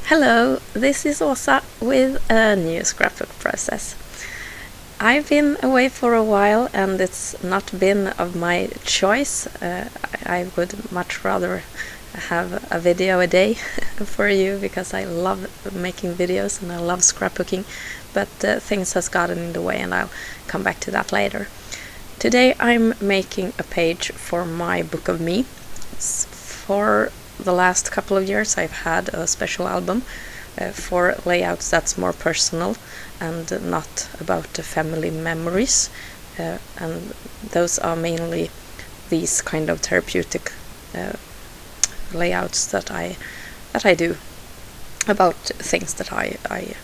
Hello, this is Åsa with a new scrapbook process. I've been away for a while and it's not been of my choice. I would much rather have a video a day for you because I love making videos and I love scrapbooking, but things has gotten in the way and I'll come back to that later. Today I'm making a page for my book of me. For the last couple of years I've had a special album for layouts that's more personal and not about the family memories, and those are mainly these kind of therapeutic layouts that I do about things that I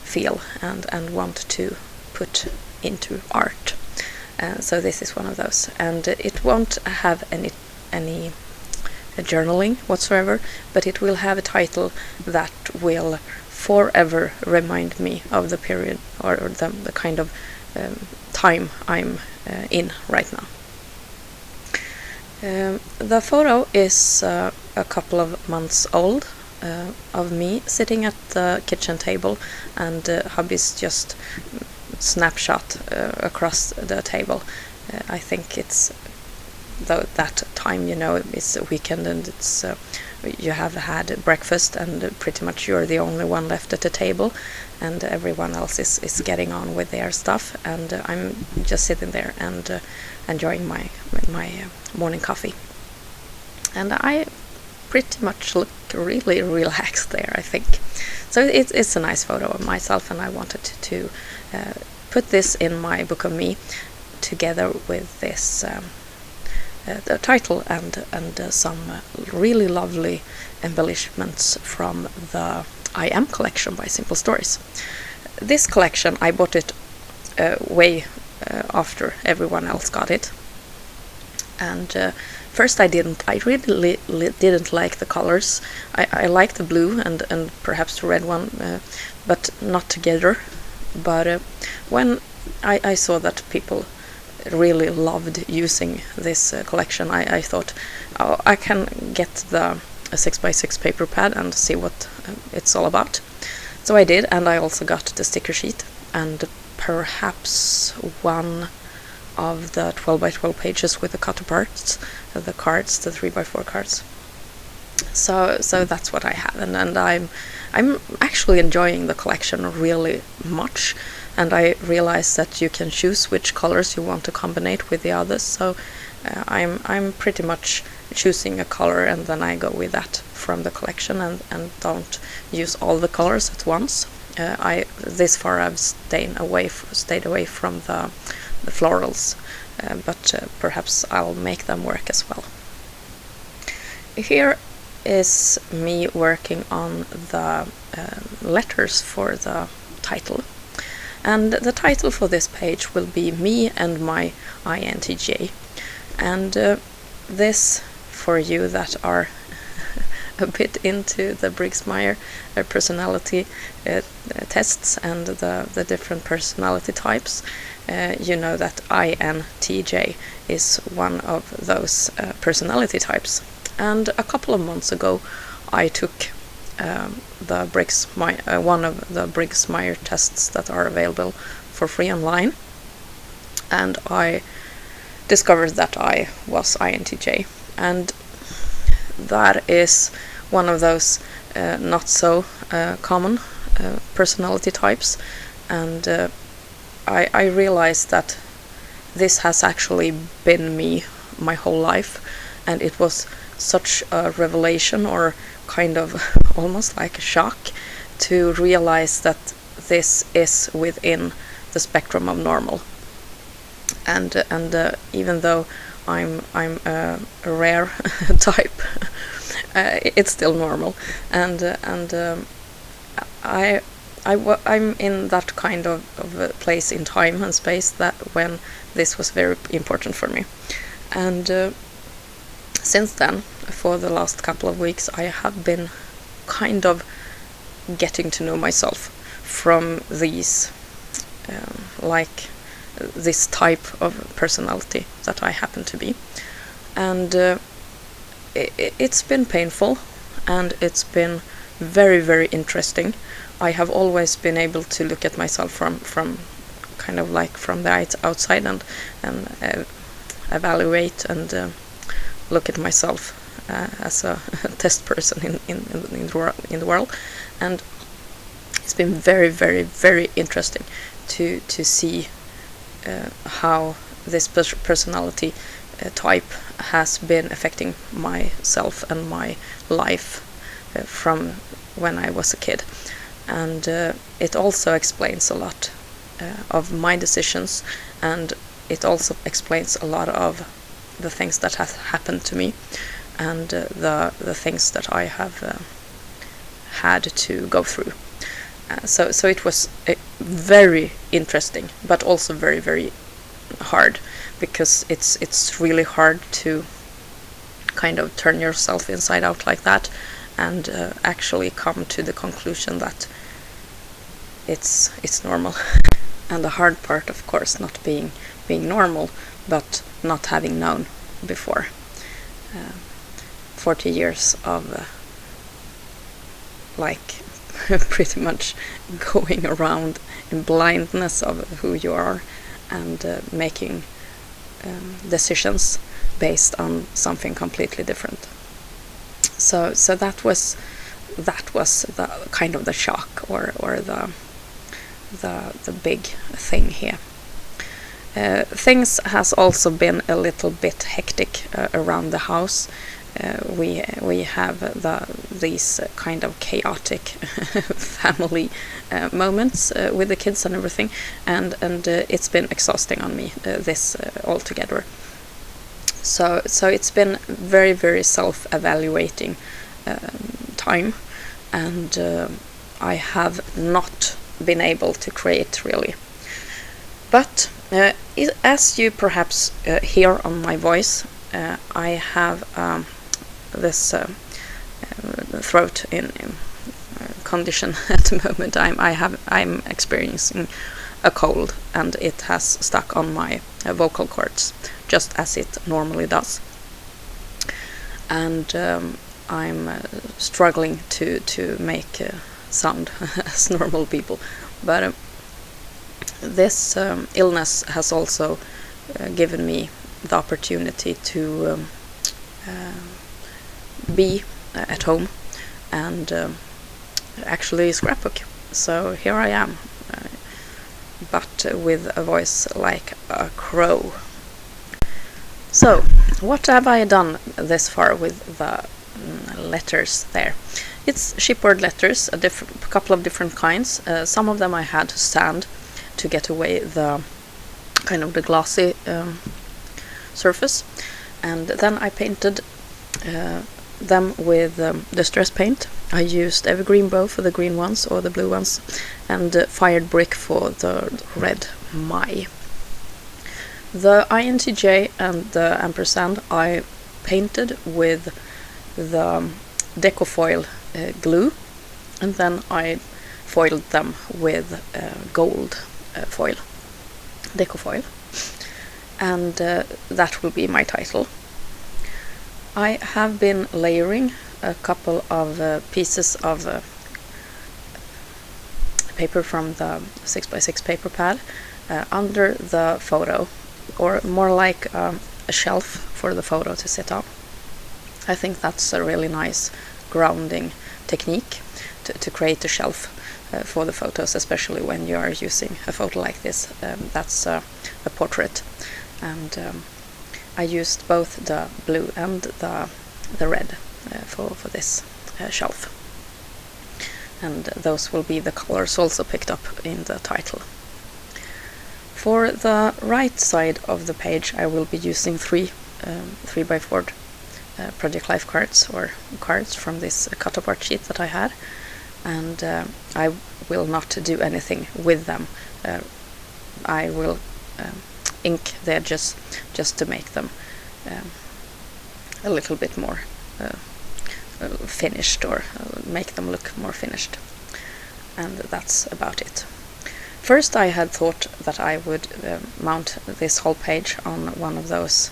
feel and want to put into art. So this is one of those, and it won't have any journaling whatsoever, but it will have a title that will forever remind me of the period or the kind of time I'm in right now. The photo is a couple of months old of me sitting at the kitchen table, and hubby's just snapshot across the table. I think it's that time, it's a weekend and it's you have had breakfast and pretty much you're the only one left at the table and everyone else is getting on with their stuff, and I'm just sitting there and enjoying my morning coffee, and I pretty much look really relaxed there, I think. So it's a nice photo of myself, and I wanted to put this in my book of me together with this the title and some really lovely embellishments from the I Am collection by Simple Stories. This collection, I bought it way after everyone else got it, and first I really didn't like the colors. I like the blue and perhaps the red one, but not together. But when I saw that people really loved using this collection, I thought, I can get the 6x6 paper pad and see what it's all about. So I did, and I also got the sticker sheet and perhaps one of the 12x12 pages with the cut parts, the cards, the 3x4 cards. So that's what I have, and I'm actually enjoying the collection really much, and I realize that you can choose which colors you want to combine with the others. So I'm pretty much choosing a color and then I go with that from the collection and don't use all the colors at once. This far I've stayed away from the florals, but perhaps I'll make them work as well. Here is me working on the letters for the title, and the title for this page will be Me and My INTJ, and this, for you that are a bit into the Briggs-Myers personality tests and the different personality types, you know that INTJ is one of those personality types. And a couple of months ago I took one of the Briggs-Myers tests that are available for free online, and I discovered that I was INTJ, and that is one of those not so common personality types, and I realized that this has actually been me my whole life, and it was such a revelation, or kind of almost like a shock, to realize that this is within the spectrum of normal, and even though I'm a rare type, it's still normal, and I'm in that kind of a place in time and space that when this was very important for me, and since then, for the last couple of weeks, I have been kind of getting to know myself from these, like this type of personality that I happen to be. And it's been painful, and it's been very, very interesting. I have always been able to look at myself from kind of like from the outside and evaluate and look at myself as a test person in the world, and it's been very, very, very interesting to see how this personality type has been affecting myself and my life from when I was a kid. And it also explains a lot of my decisions, and it also explains a lot of the things that have happened to me, and the things that I have had to go through. So it was very interesting, but also very, very hard, because it's really hard to kind of turn yourself inside out like that and actually come to the conclusion that it's normal. And the hard part, of course, not being normal, but not having known before. 40 years of like pretty much going around in blindness of who you are, and making decisions based on something completely different. So that was the kind of the shock, or the big thing here. Things has also been a little bit hectic around the house. We have these kind of chaotic family moments with the kids and everything, and it's been exhausting on me, this altogether. So it's been very, very self-evaluating time, and I have not been able to create really. But as you perhaps hear on my voice, I have this throat in condition at the moment. I'm experiencing a cold, and it has stuck on my vocal cords, just as it normally does. And I'm struggling to make sound as normal people, but this illness has also given me the opportunity to be at home and actually scrapbook. So here I am, but with a voice like a crow. So what have I done this far with the letters there? It's chipboard letters, a couple of different kinds. Some of them I had to sand to get away the kind of the glossy surface, and then I painted them with distress paint. I used evergreen bow for the green ones or the blue ones, and fired brick for the red Mai. The INTJ and the ampersand I painted with the decofoil glue, and then I foiled them with gold foil, decofoil, and that will be my title. I have been layering a couple of pieces of paper from the 6x6 paper pad under the photo, or more like a shelf for the photo to sit on. I think that's a really nice grounding technique to create a shelf for the photos, especially when you are using a photo like this. That's a portrait, and I used both the blue and the red for this shelf, and those will be the colors also picked up in the title. For the right side of the page I will be using 3x4 Project Life cards, or cards from this cut-apart sheet that I had, and I will not do anything with them. I will ink the edges just to make them a little bit more finished, or make them look more finished, and that's about it. First I had thought that I would mount this whole page on one of those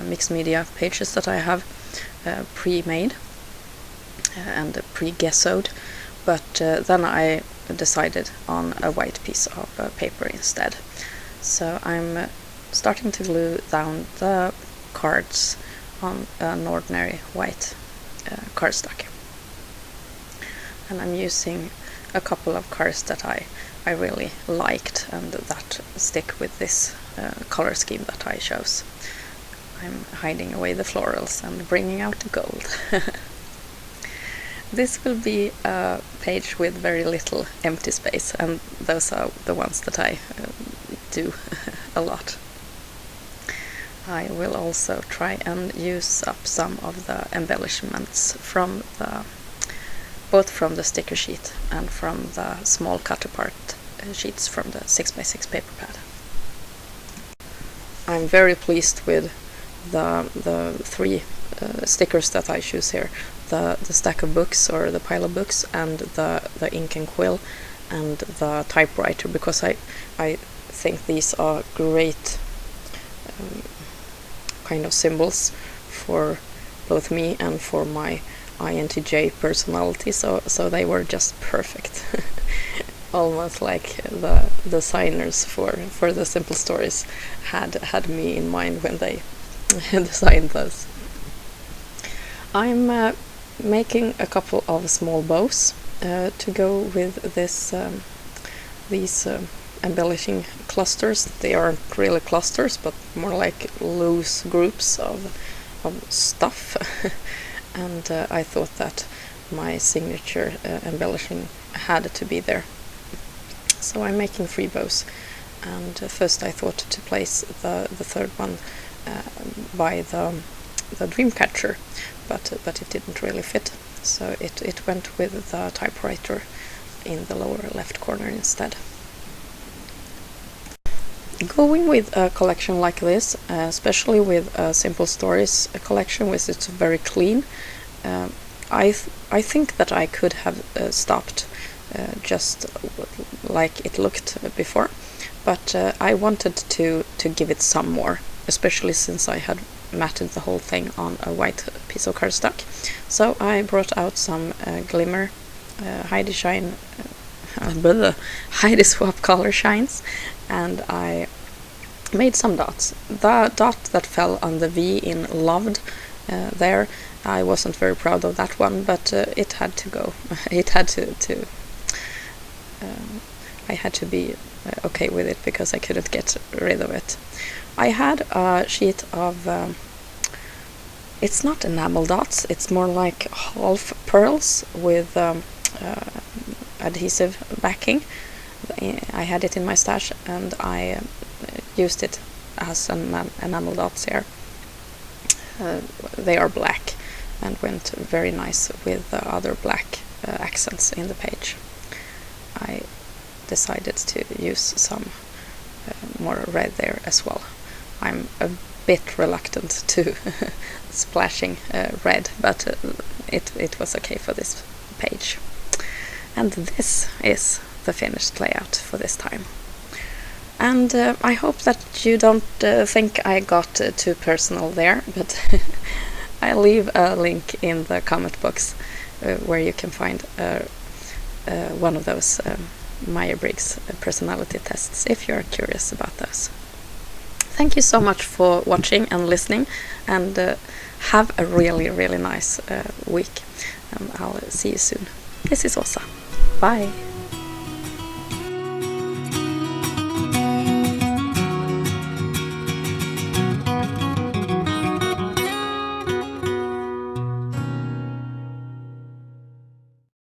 mixed media pages that I have pre-made, and pre-gessoed, but then I decided on a white piece of paper instead. So I'm starting to glue down the cards on an ordinary white cardstock. And I'm using a couple of cards that I really liked and that stick with this color scheme that I chose. I'm hiding away the florals and bringing out the gold. This will be a page with very little empty space, and those are the ones that I do a lot. I will also try and use up some of the embellishments from both from the sticker sheet and from the small cut apart sheets from the 6x6 paper pad. I'm very pleased with the three stickers that I choose here: the stack of books or the pile of books, and the ink and quill, and the typewriter, because I think these are great kind of symbols for both me and for my INTJ personality, so they were just perfect. Almost like the designers for the Simple Stories had me in mind when they designed those. I'm making a couple of small bows to go with these embellishing clusters. They aren't really clusters, but more like loose groups of stuff. And I thought that my signature embellishing had to be there. So I'm making 3 bows, and first I thought to place the third one by the Dreamcatcher, but it didn't really fit, so it went with the typewriter in the lower left corner instead. Going with a collection like this, especially with Simple Stories collection, which is very clean, I think that I could have stopped just like it looked before, but I wanted to give it some more, especially since I had matted the whole thing on a white piece of cardstock. So I brought out some glimmer Heidi Swap color shines, and I made some dots. The dot that fell on the V in loved there, I wasn't very proud of that one, but it had to go. It had to I had to be okay with it because I couldn't get rid of it. I had a sheet of it's not enamel dots, it's more like half pearls with adhesive backing. I had it in my stash, and I used it as an enamel dots here. They are black and went very nice with the other black accents in the page. I decided to use some more red there as well. I'm a bit reluctant to splashing red, but it was okay for this page. And this is the finished layout for this time. And I hope that you don't think I got too personal there, but I'll leave a link in the comment box where you can find one of those Myers-Briggs personality tests if you're curious about those. Thank you so much for watching and listening, and have a really, really nice week. I'll see you soon. This is Åsa. Bye!